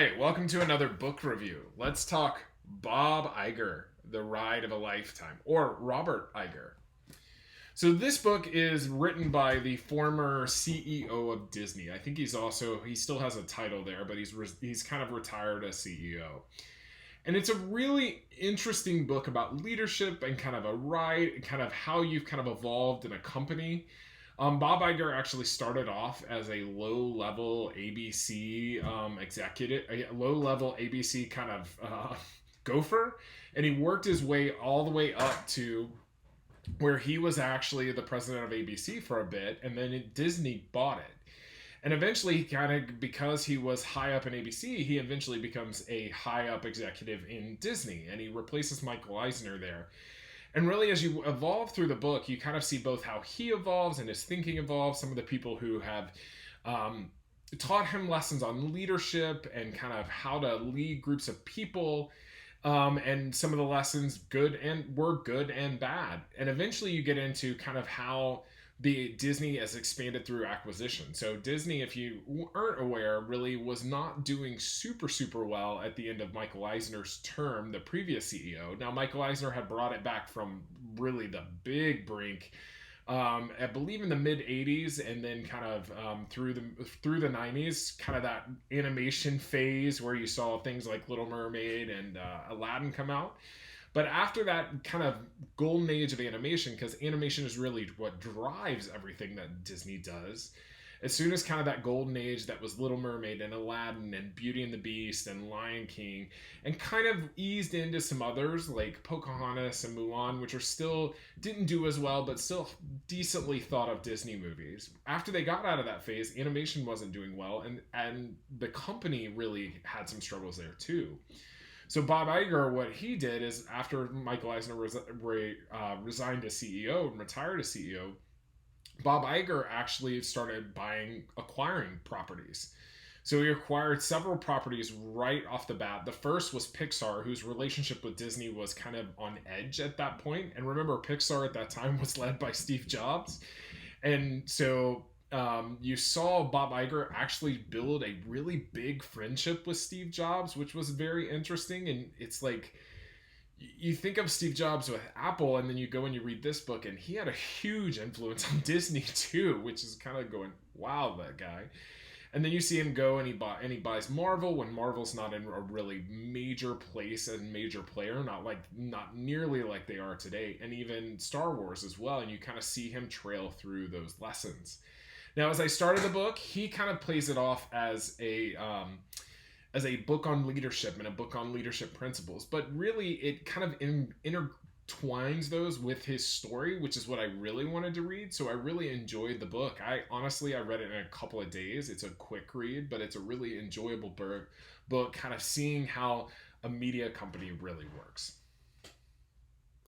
right, welcome to another book review. Let's talk Bob Iger, The Ride of a Lifetime, or Robert Iger. So this book is written by the former CEO of Disney. I think he still has a title there, but he's kind of retired as CEO. And it's a really interesting book about leadership and kind of a ride, kind of how you've kind of evolved in a company. Bob Iger actually started off as a low-level ABC executive, a low-level ABC kind of gopher, and he worked his way all the way up to where he was actually the president of ABC for a bit, and then Disney bought it. And eventually, he kind of, because he was high up in ABC, he eventually becomes a high up executive in Disney, and he replaces Michael Eisner there. And really, as you evolve through the book, you kind of see both how he evolves and his thinking evolves. Some of the people who have taught him lessons on leadership and kind of how to lead groups of people, and some of the lessons good and bad. And eventually, you get into kind of how the Disney has expanded through acquisition. So Disney, if you aren't aware, really was not doing super well at the end of Michael Eisner's term, the previous CEO. Now Michael Eisner had brought it back from really the big brink, I believe in the mid '80s, and then kind of through the '90s, kind of that animation phase where you saw things like Little Mermaid and Aladdin come out. But after that kind of golden age of animation, because animation is really what drives everything that Disney does, as soon as kind of that golden age that was Little Mermaid and Aladdin and Beauty and the Beast and Lion King, and kind of eased into some others like Pocahontas and Mulan, which are still didn't do as well, but still decently thought of Disney movies. After they got out of that phase, animation wasn't doing well, and the company really had some struggles there too. So Bob Iger, what he did is after Michael Eisner resigned as CEO and retired as CEO, Bob Iger actually started acquiring properties. So he acquired several properties right off the bat. The first was Pixar, whose relationship with Disney was kind of on edge at that point. And remember, Pixar at that time was led by Steve Jobs. And so you saw Bob Iger actually build a really big friendship with Steve Jobs, which was very interesting. And it's like, you think of Steve Jobs with Apple, and then you go and you read this book, and he had a huge influence on Disney too, which is kind of going, wow, that guy. And then you see him go and he buys Marvel when Marvel's not in a really major place and major player, not nearly like they are today, and even Star Wars as well. And you kind of see him trail through those lessons. Now, as I started the book, he kind of plays it off as a book on leadership and a book on leadership principles, but really it kind of intertwines those with his story, which is what I really wanted to read. So I really enjoyed the book. I read it in a couple of days. It's a quick read, but it's a really enjoyable book, kind of seeing how a media company really works.